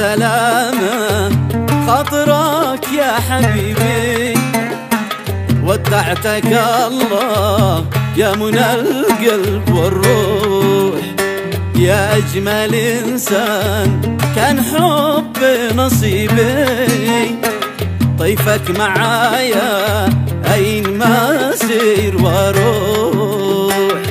السلامة خاطرك يا حبيبي، ودعتك الله يا منى القلب والروح. يا أجمل إنسان كان حب نصيبي، طيفك معايا أين ما أسير وأروح.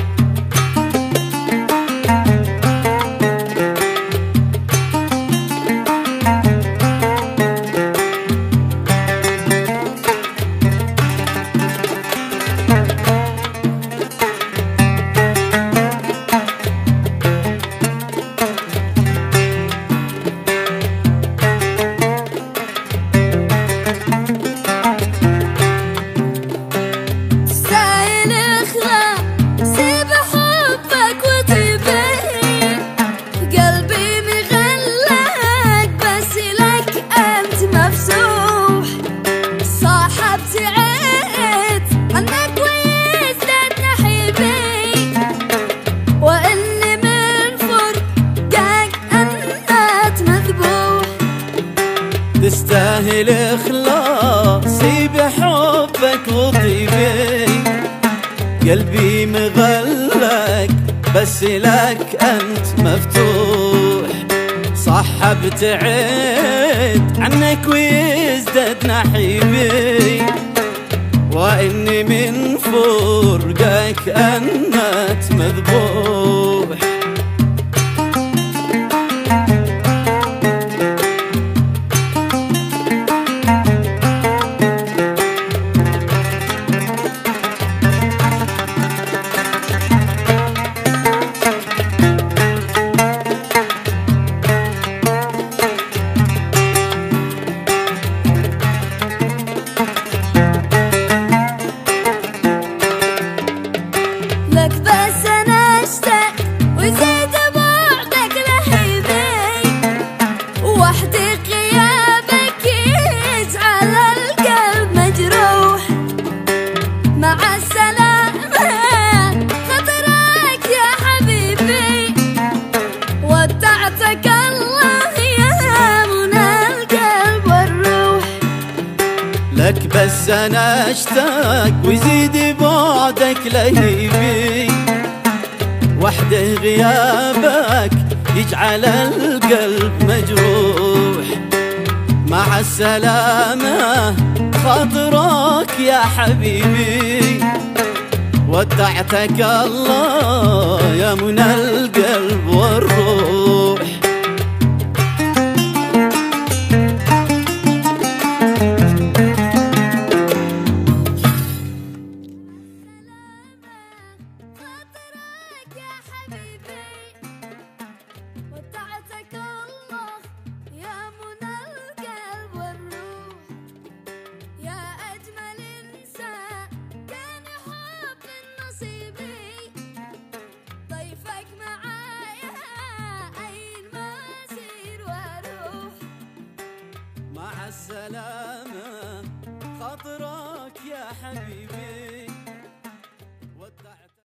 تستاهل إخلاصي بحبك وطيبي، قلبي مغلق بس لك أنت مفتوح. صح ابتعد عنك ويزداد نحيبي، وإني من فرقك أنت مذبوح. لك بس أنا أشتاق وزيد بعدك لهيبي، وحدي غيابك يجعل القلب مجروح. مع السلامة خطرك يا حبيبي، ودعتك الله يا منى القلب والروح. لك بس أنا أشتاق ويزيد بعدك لهيبي، وحده غيابك يجعل القلب مجروح. مع السلامة خاطرك يا حبيبي، ودعتك الله يا منى القلب والروح. ودعتك الله يا منى القلب والروح. يا أجمل إنسان كان حب نصيبي، ضيفك معايا أين ما أسير وأروح. مع السلامة خاطرك يا حبيبي،